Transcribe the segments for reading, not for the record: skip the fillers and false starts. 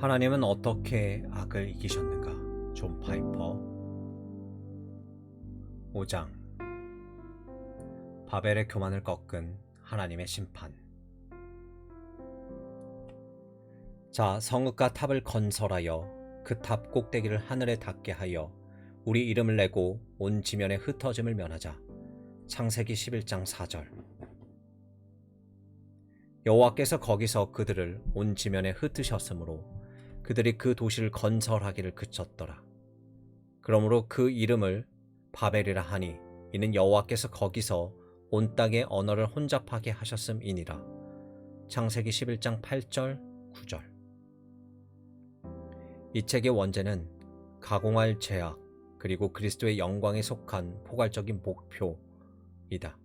하나님은 어떻게 악을 이기셨는가? 존 파이퍼 5장 바벨의 교만을 꺾은 하나님의 심판. 자, 성읍과 탑을 건설하여 그 탑 꼭대기를 하늘에 닿게 하여 우리 이름을 내고 온 지면에 흩어짐을 면하자. 창세기 11장 4절. 여호와께서 거기서 그들을 온 지면에 흩으셨으므로 그들이 그 도시를 건설하기를 그쳤더라. 그러므로 그 이름을 바벨이라 하니 이는 여호와께서 거기서 온 땅의 언어를 혼잡하게 하셨음이니라. 창세기 11장 8절 9절. 이 책의 원제는 가공할 죄악 그리고 그리스도의 영광에 속한 포괄적인 목표이다.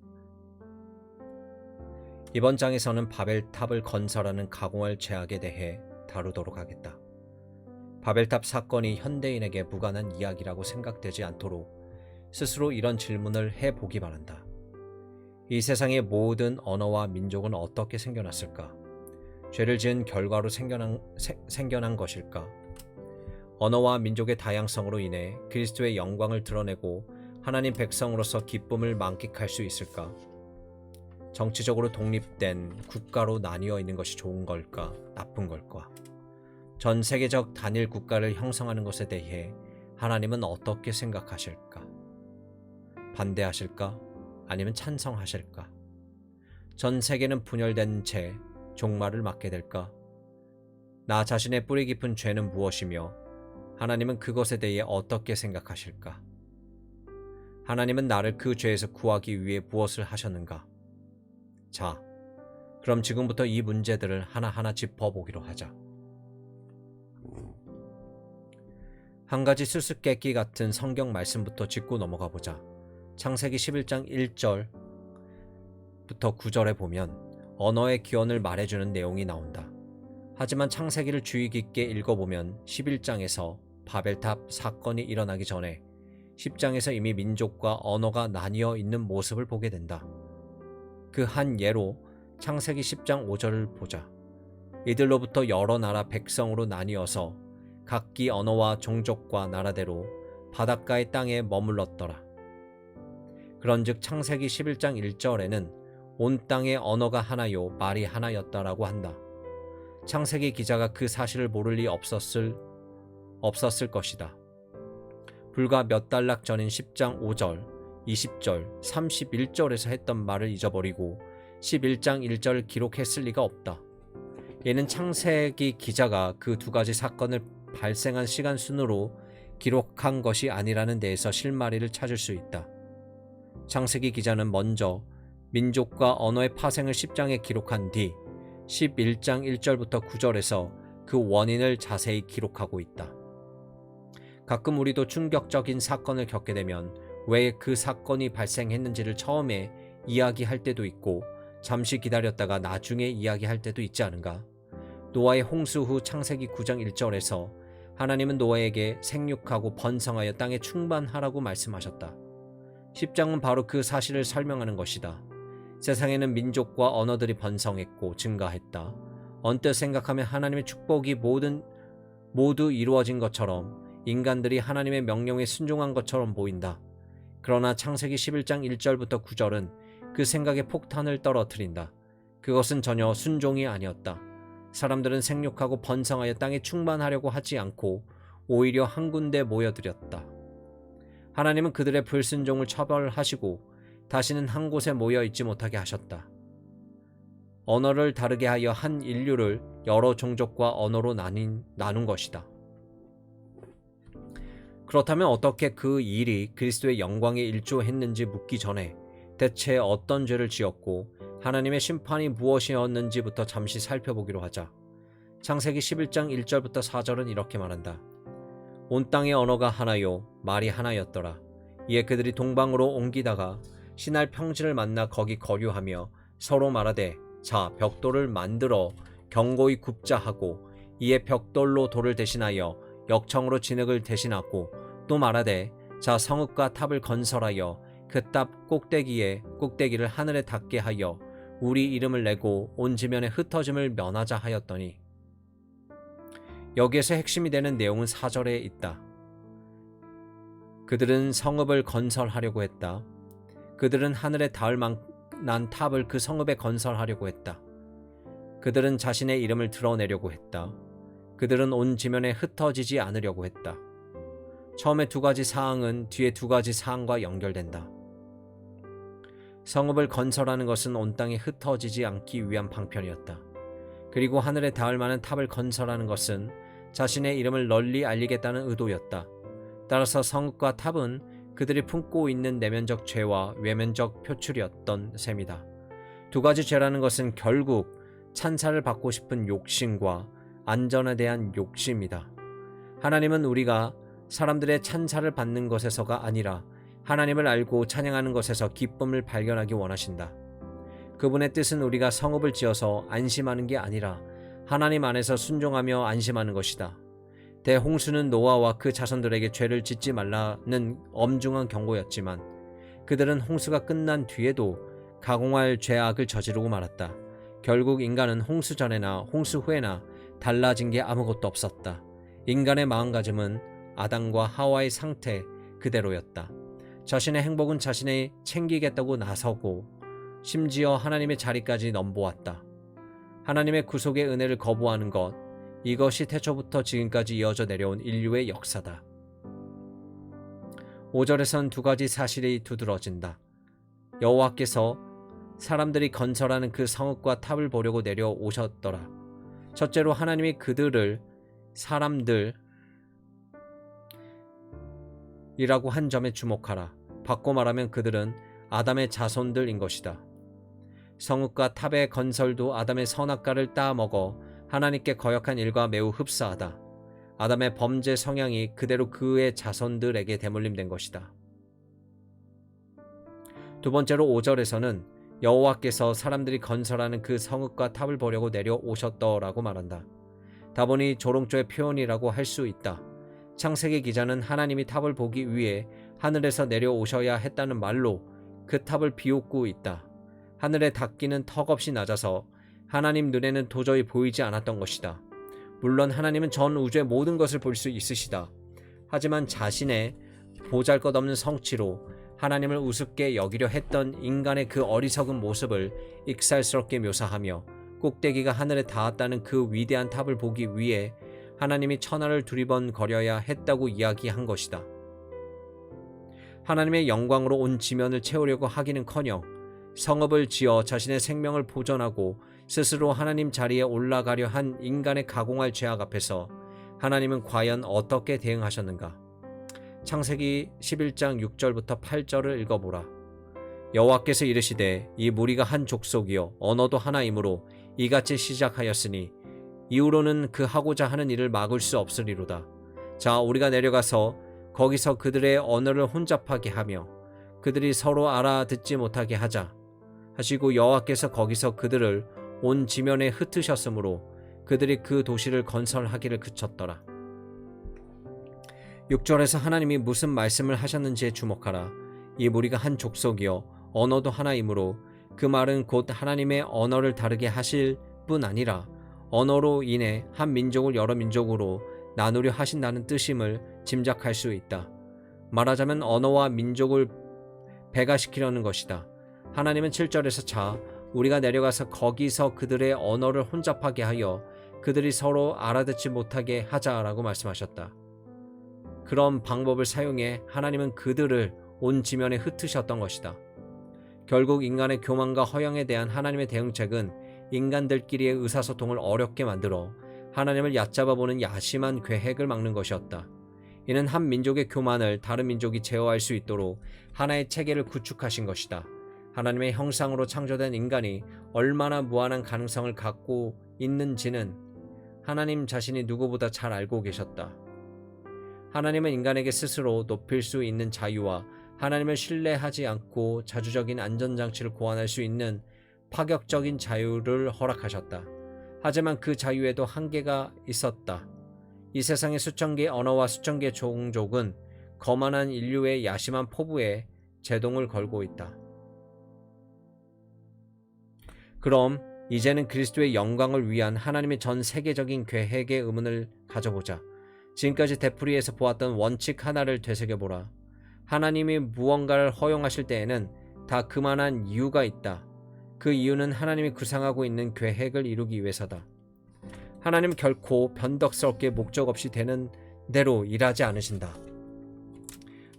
이번 장에서는 바벨탑을 건설하는 가공할 죄악에 대해 다루도록 하겠다. 바벨탑 사건이 현대인에게 무관한 이야기라고 생각되지 않도록 스스로 이런 질문을 해보기 바란다. 이 세상의 모든 언어와 민족은 어떻게 생겨났을까? 죄를 지은 결과로 생겨난 것일까? 언어와 민족의 다양성으로 인해 그리스도의 영광을 드러내고 하나님 백성으로서 기쁨을 만끽할 수 있을까? 정치적으로 독립된 국가로 나뉘어 있는 것이 좋은 걸까? 나쁜 걸까? 전 세계적 단일 국가를 형성하는 것에 대해 하나님은 어떻게 생각하실까? 반대하실까? 아니면 찬성하실까? 전 세계는 분열된 채 종말을 맞게 될까? 나 자신의 뿌리 깊은 죄는 무엇이며 하나님은 그것에 대해 어떻게 생각하실까? 하나님은 나를 그 죄에서 구하기 위해 무엇을 하셨는가? 자, 그럼 지금부터 이 문제들을 하나하나 짚어보기로 하자. 한 가지 수수께끼 같은 성경 말씀부터 짚고 넘어가 보자. 창세기 11장 1절부터 9절에 보면 언어의 기원을 말해주는 내용이 나온다. 하지만 창세기를 주의 깊게 읽어보면 11장에서 바벨탑 사건이 일어나기 전에 10장에서 이미 민족과 언어가 나뉘어 있는 모습을 보게 된다. 그 한 예로 창세기 10장 5절을 보자. 이들로부터 여러 나라 백성으로 나뉘어서 각기 언어와 종족과 나라대로 바닷가의 땅에 머물렀더라. 그런즉 창세기 11장 1절에는 온 땅의 언어가 하나요 말이 하나였다라고 한다. 창세기 기자가 그 사실을 모를 리 없었을 것이다. 불과 몇 달락 전인 10장 5절, 20절, 31절에서 했던 말을 잊어버리고 11장 1절을 기록했을 리가 없다. 이는 창세기 기자가 그 두 가지 사건을 발생한 시간 순으로 기록한 것이 아니라는 데에서 실마리를 찾을 수 있다. 창세기 기자는 먼저 민족과 언어의 파생을 10장에 기록한 뒤 11장 1절부터 9절에서 그 원인을 자세히 기록하고 있다. 가끔 우리도 충격적인 사건을 겪게 되면 왜 그 사건이 발생했는지를 처음에 이야기할 때도 있고 잠시 기다렸다가 나중에 이야기할 때도 있지 않은가? 노아의 홍수 후 창세기 9장 1절에서 하나님은 노아에게 생육하고 번성하여 땅에 충만하라고 말씀하셨다. 10장은 바로 그 사실을 설명하는 것이다. 세상에는 민족과 언어들이 번성했고 증가했다. 언뜻 생각하면 하나님의 축복이 모두 이루어진 것처럼 인간들이 하나님의 명령에 순종한 것처럼 보인다. 그러나 창세기 11장 1절부터 9절은 그 생각에 폭탄을 떨어뜨린다. 그것은 전혀 순종이 아니었다. 사람들은 생육하고 번성하여 땅에 충만하려고 하지 않고 오히려 한 군데 모여들었다. 하나님은 그들의 불순종을 처벌하시고 다시는 한 곳에 모여 있지 못하게 하셨다. 언어를 다르게 하여 한 인류를 여러 종족과 언어로 나눈 것이다. 그렇다면 어떻게 그 일이 그리스도의 영광에 일조했는지 묻기 전에 대체 어떤 죄를 지었고 하나님의 심판이 무엇이었는지부터 잠시 살펴보기로 하자. 창세기 11장 1절부터 4절은 이렇게 말한다. 온 땅의 언어가 하나요 말이 하나였더라. 이에 그들이 동방으로 옮기다가 신할 평지를 만나 거기 거류하며 서로 말하되 자 벽돌을 만들어 견고히 굽자 하고 이에 벽돌로 돌을 대신하여 역청으로 진흙을 대신하고 또 말하되 자 성읍과 탑을 건설하여 그 탑 꼭대기를 하늘에 닿게 하여 우리 이름을 내고 온 지면에 흩어짐을 면하자 하였더니 여기에서 핵심이 되는 내용은 4절에 있다. 그들은 성읍을 건설하려고 했다. 그들은 하늘에 닿을 만한 탑을 그 성읍에 건설하려고 했다. 그들은 자신의 이름을 드러내려고 했다. 그들은 온 지면에 흩어지지 않으려고 했다. 처음에 두 가지 사항은 뒤에 두 가지 사항과 연결된다. 성읍을 건설하는 것은 온 땅에 흩어지지 않기 위한 방편이었다. 그리고 하늘에 닿을 만한 탑을 건설하는 것은 자신의 이름을 널리 알리겠다는 의도였다. 따라서 성읍과 탑은 그들이 품고 있는 내면적 죄와 외면적 표출이었던 셈이다. 두 가지 죄라는 것은 결국 찬사를 받고 싶은 욕심과 안전에 대한 욕심이다. 하나님은 우리가 사람들의 찬사를 받는 것에서가 아니라 하나님을 알고 찬양하는 것에서 기쁨을 발견하기 원하신다. 그분의 뜻은 우리가 성읍을 지어서 안심하는 게 아니라 하나님 안에서 순종하며 안심하는 것이다. 대홍수는 노아와 그 자손들에게 죄를 짓지 말라는 엄중한 경고였지만 그들은 홍수가 끝난 뒤에도 가공할 죄악을 저지르고 말았다. 결국 인간은 홍수 전에나 홍수 후에나 달라진 게 아무것도 없었다. 인간의 마음가짐은 아담과 하와의 상태 그대로였다. 자신의 행복은 자신이 챙기겠다고 나서고 심지어 하나님의 자리까지 넘보았다. 하나님의 구속의 은혜를 거부하는 것, 이것이 태초부터 지금까지 이어져 내려온 인류의 역사다. 5절에선 두 가지 사실이 두드러진다. 여호와께서 사람들이 건설하는 그 성읍과 탑을 보려고 내려오셨더라. 첫째로 하나님이 그들을 사람들이라고 한 점에 주목하라. 바꿔 말하면 그들은 아담의 자손들인 것이다. 성읍과 탑의 건설도 아담의 선악과를 따먹어 하나님께 거역한 일과 매우 흡사하다. 아담의 범죄 성향이 그대로 그의 자손들에게 대물림된 것이다. 두 번째로 5절에서는 여호와께서 사람들이 건설하는 그 성읍과 탑을 보려고 내려오셨더라고 말한다. 다분히 조롱조의 표현이라고 할 수 있다. 창세기 기자는 하나님이 탑을 보기 위해 하늘에서 내려오셔야 했다는 말로 그 탑을 비웃고 있다. 하늘에 닿기는 턱없이 낮아서 하나님 눈에는 도저히 보이지 않았던 것이다. 물론 하나님은 전 우주의 모든 것을 볼 수 있으시다. 하지만 자신의 보잘것없는 성취로 하나님을 우습게 여기려 했던 인간의 그 어리석은 모습을 익살스럽게 묘사하며 꼭대기가 하늘에 닿았다는 그 위대한 탑을 보기 위해 하나님이 천하를 두리번거려야 했다고 이야기한 것이다. 하나님의 영광으로 온 지면을 채우려고 하기는커녕 성읍을 지어 자신의 생명을 보존하고 스스로 하나님 자리에 올라가려 한 인간의 가공할 죄악 앞에서 하나님은 과연 어떻게 대응하셨는가? 창세기 11장 6절부터 8절을 읽어보라. 여호와께서 이르시되 이 무리가 한 족속이요 언어도 하나이므로 이같이 시작하였으니 이후로는 그 하고자 하는 일을 막을 수 없으리로다. 자, 우리가 내려가서 거기서 그들의 언어를 혼잡하게 하며 그들이 서로 알아듣지 못하게 하자 하시고 여호와께서 거기서 그들을 온 지면에 흩으셨으므로 그들이 그 도시를 건설하기를 그쳤더라. 6절에서 하나님이 무슨 말씀을 하셨는지에 주목하라. 이 무리가 한 족속이요 언어도 하나이므로 그 말은 곧 하나님의 언어를 다르게 하실 뿐 아니라 언어로 인해 한 민족을 여러 민족으로 나누려 하신다는 뜻임을 짐작할 수 있다. 말하자면 언어와 민족을 배가시키려는 것이다. 하나님은 7절에서 자, 우리가 내려가서 거기서 그들의 언어를 혼잡하게 하여 그들이 서로 알아듣지 못하게 하자라고 말씀하셨다. 그런 방법을 사용해 하나님은 그들을 온 지면에 흩으셨던 것이다. 결국 인간의 교만과 허영에 대한 하나님의 대응책은 인간들끼리의 의사소통을 어렵게 만들어 하나님을 얕잡아보는 야심한 계획을 막는 것이었다. 이는 한 민족의 교만을 다른 민족이 제어할 수 있도록 하나의 체계를 구축하신 것이다. 하나님의 형상으로 창조된 인간이 얼마나 무한한 가능성을 갖고 있는지는 하나님 자신이 누구보다 잘 알고 계셨다. 하나님은 인간에게 스스로 높일 수 있는 자유와 하나님을 신뢰하지 않고 자주적인 안전장치를 고안할 수 있는 파격적인 자유를 허락하셨다. 하지만 그 자유에도 한계가 있었다. 이 세상의 수천 개의 언어와 수천 개의 종족은 거만한 인류의 야심한 포부에 제동을 걸고 있다. 그럼 이제는 그리스도의 영광을 위한 하나님의 전 세계적인 계획의 의문을 가져보자. 지금까지 되풀이해서 보았던 원칙 하나를 되새겨보라. 하나님이 무언가를 허용하실 때에는 다 그만한 이유가 있다. 그 이유는 하나님이 구상하고 있는 계획을 이루기 위해서다. 하나님 결코 변덕스럽게 목적 없이 되는 대로 일하지 않으신다.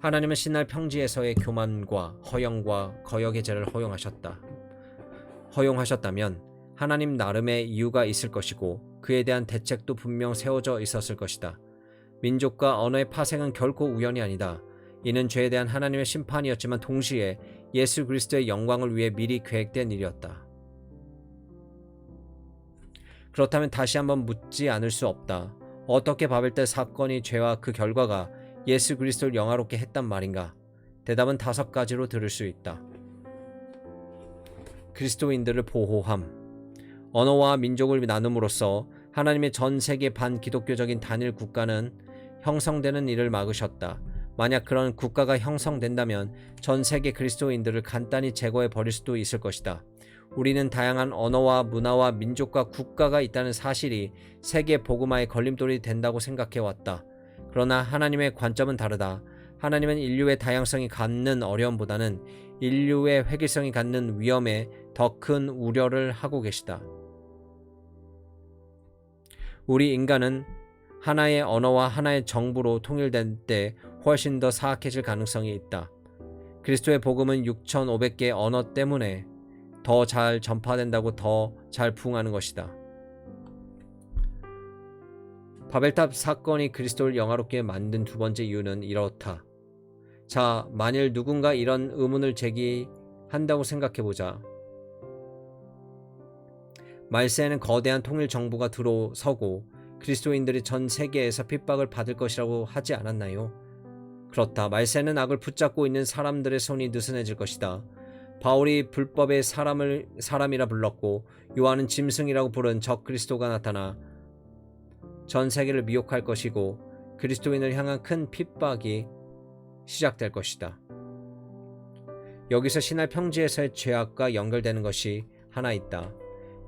하나님은 신날 평지에서의 교만과 허영과 거역의 죄를 허용하셨다면 하나님 나름의 이유가 있을 것이고 그에 대한 대책도 분명 세워져 있었을 것이다. 민족과 언어의 파생은 결코 우연이 아니다. 이는 죄에 대한 하나님의 심판이었지만 동시에 예수 그리스도의 영광을 위해 미리 계획된 일이었다. 그렇다면 다시 한번 묻지 않을 수 없다. 어떻게 바벨탑 사건이 죄와 그 결과가 예수 그리스도를 영화롭게 했단 말인가? 대답은 5가지로 들을 수 있다. 그리스도인들을 보호함. 언어와 민족을 나눔으로써 하나님의 전 세계 반기독교적인 단일 국가는 형성되는 일을 막으셨다. 만약 그런 국가가 형성된다면 전 세계 그리스도인들을 간단히 제거해 버릴 수도 있을 것이다. 우리는 다양한 언어와 문화와 민족과 국가가 있다는 사실이 세계 복음화의 걸림돌이 된다고 생각해왔다. 그러나 하나님의 관점은 다르다. 하나님은 인류의 다양성이 갖는 어려움보다는 인류의 획일성이 갖는 위험에 더 큰 우려를 하고 계시다. 우리 인간은 하나의 언어와 하나의 정부로 통일될 때 훨씬 더 사악해질 가능성이 있다. 그리스도의 복음은 6,500개의 언어 때문에 더 잘 전파된다고 더 잘 부응하는 것이다. 바벨탑 사건이 그리스도를 영화롭게 만든 2번째 이유는 이렇다. 자, 만일 누군가 이런 의문을 제기한다고 생각해보자. 말세에는 거대한 통일 정부가 들어서고 그리스도인들이 전 세계에서 핍박을 받을 것이라고 하지 않았나요? 그렇다. 말세는 악을 붙잡고 있는 사람들의 손이 느슨해질 것이다. 바울이 불법의 사람이라 불렀고 요한은 짐승이라고 부른 적 그리스도가 나타나 전 세계를 미혹할 것이고 그리스도인을 향한 큰 핍박이 시작될 것이다. 여기서 신할 평지에서의 죄악과 연결되는 것이 하나 있다.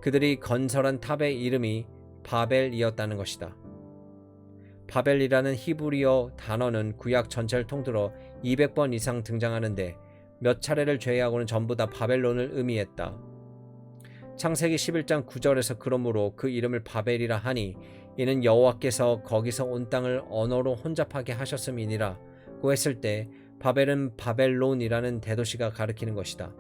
그들이 건설한 탑의 이름이 바벨이었다는 것이다. 바벨이라는 히브리어 단어는 구약 전체를 통틀어 200번 이상 등장하는데 몇 차례를 제외하고는 전부 다 바벨론을 의미했다. 창세기 11장 9절에서 그러므로 그 이름을 바벨이라 하니 이는 여호와께서 거기서 온 땅을 언어로 혼잡하게 하셨음이니라고 했을 때 바벨은 바벨론이라는 대도시가 가리키는 것이다.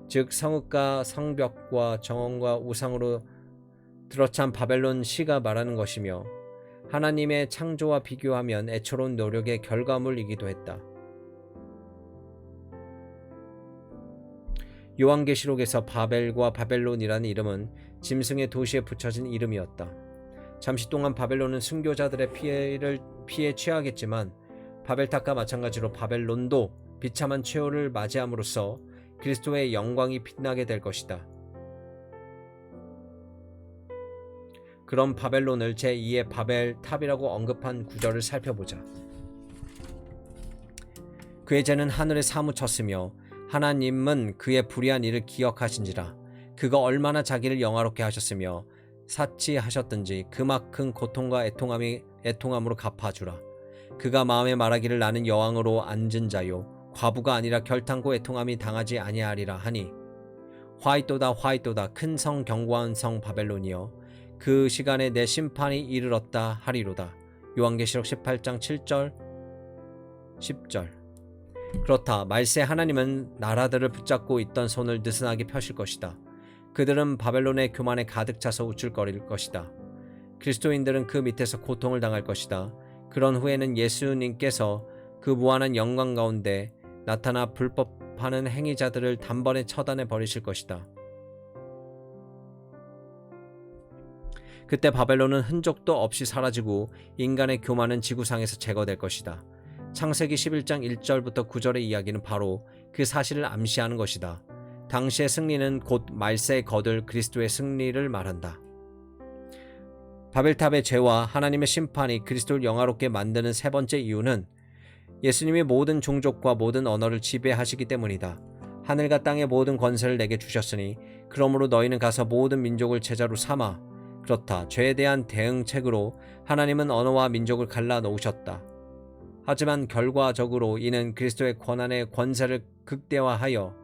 즉 성읍과 성벽과 정원과 우상으로 들어찬 바벨론 시가 말하는 것이며 하나님의 창조와 비교하면 애처로운 노력의 결과물이기도 했다. 요한계시록에서 바벨과 바벨론이라는 이름은 짐승의 도시에 붙여진 이름이었다. 잠시 동안 바벨론은 순교자들의 피해 취하겠지만 바벨탑과 마찬가지로 바벨론도 비참한 최후를 맞이함으로써 그리스도의 영광이 빛나게 될 것이다. 그럼 바벨론을 제2의 바벨탑이라고 언급한 구절을 살펴보자. 그의 죄는 하늘에 사무쳤으며 하나님은 그의 불의한 일을 기억하신지라. 그가 얼마나 자기를 영화롭게 하셨으며 사치하셨든지 그만큼 고통과 애통함으로 갚아주라. 그가 마음에 말하기를 나는 여왕으로 앉은 자요 과부가 아니라 결탄고 애통함이 당하지 아니하리라 하니 화이또다 화이또다 큰 성 견고한 성 바벨론이여 그 시간에 내 심판이 이르렀다 하리로다. 요한계시록 18장 7절 10절. 그렇다. 말세 하나님은 나라들을 붙잡고 있던 손을 느슨하게 펴실 것이다. 그들은 바벨론의 교만에 가득 차서 우쭐거릴 것이다. 그리스도인들은 그 밑에서 고통을 당할 것이다. 그런 후에는 예수님께서 그 무한한 영광 가운데 나타나 불법하는 행위자들을 단번에 처단해 버리실 것이다. 그때 바벨론은 흔적도 없이 사라지고 인간의 교만은 지구상에서 제거될 것이다. 창세기 11장 1절부터 9절의 이야기는 바로 그 사실을 암시하는 것이다. 당시의 승리는 곧 말세에 거둘 그리스도의 승리를 말한다. 바벨탑의 죄와 하나님의 심판이 그리스도를 영화롭게 만드는 3번째 이유는 예수님이 모든 종족과 모든 언어를 지배하시기 때문이다. 하늘과 땅의 모든 권세를 내게 주셨으니 그러므로 너희는 가서 모든 민족을 제자로 삼아. 그렇다. 죄에 대한 대응책으로 하나님은 언어와 민족을 갈라 놓으셨다. 하지만 결과적으로 이는 그리스도의 권한의 권세를 극대화하여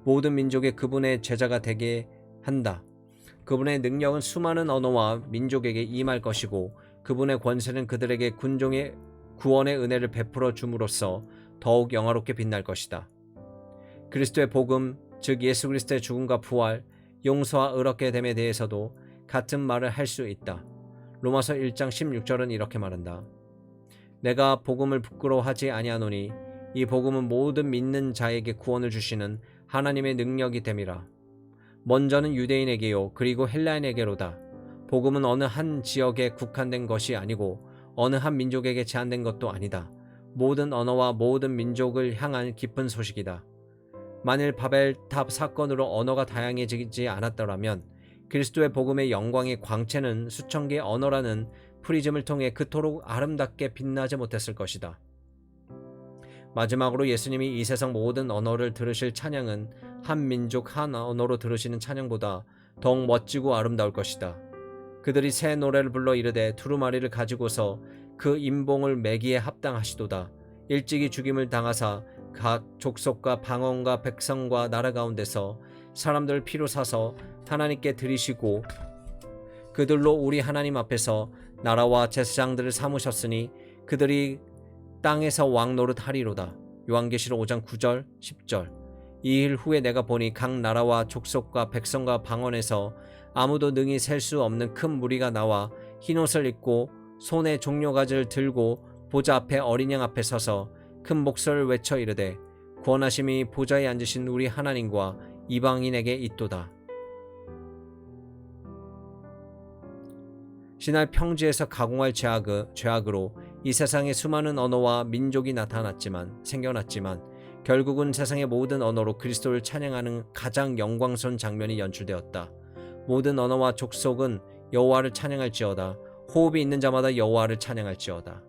모든 민족의 그분의 제자가 되게 한다. 그분의 능력은 수많은 언어와 민족에게 임할 것이고 그분의 권세는 그들에게 군종의 구원의 은혜를 베풀어 줌으로써 더욱 영화롭게 빛날 것이다. 그리스도의 복음, 즉 예수 그리스도의 죽음과 부활, 용서와 의롭게 됨에 대해서도 같은 말을 할 수 있다. 로마서 1장 16절은 이렇게 말한다. 내가 복음을 부끄러워하지 아니하노니 이 복음은 모든 믿는 자에게 구원을 주시는 하나님의 능력이 됨이라. 먼저는 유대인에게요 그리고 헬라인에게로다. 복음은 어느 한 지역에 국한된 것이 아니고 어느 한 민족에게 제한된 것도 아니다. 모든 언어와 모든 민족을 향한 깊은 소식이다. 만일 바벨탑 사건으로 언어가 다양해지지 않았더라면 그리스도의 복음의 영광의 광채는 수천 개의 언어라는 프리즘을 통해 그토록 아름답게 빛나지 못했을 것이다. 마지막으로 예수님이 이 세상 모든 언어를 들으실 찬양은 한 민족 한 언어로 들으시는 찬양보다 더욱 멋지고 아름다울 것이다. 그들이 새 노래를 불러 이르되 두루마리를 가지고서 그 임봉을 매기에 합당하시도다. 일찍이 죽임을 당하사 각 족속과 방언과 백성과 나라 가운데서 사람들을 피로 사서 하나님께 드리시고 그들로 우리 하나님 앞에서 나라와 제사장들을 삼으셨으니 그들이 땅에서 왕 노릇하리로다. 요한계시록 5장 9절 10절. 이 일 후에 내가 보니 각 나라와 족속과 백성과 방언에서 아무도 능히 셀 수 없는 큰 무리가 나와 흰옷을 입고 손에 종려가지를 들고 보좌 앞에 어린 양 앞에 서서 큰 목소리를 외쳐 이르되 구원하심이 보좌에 앉으신 우리 하나님과 이방인에게 있도다. 신할 평지에서 가공할 죄악으로 이 세상에 수많은 언어와 민족이 생겨났지만 결국은 세상의 모든 언어로 그리스도를 찬양하는 가장 영광스러운 장면이 연출되었다. 모든 언어와 족속은 여호와를 찬양할지어다. 호흡이 있는 자마다 여호와를 찬양할지어다.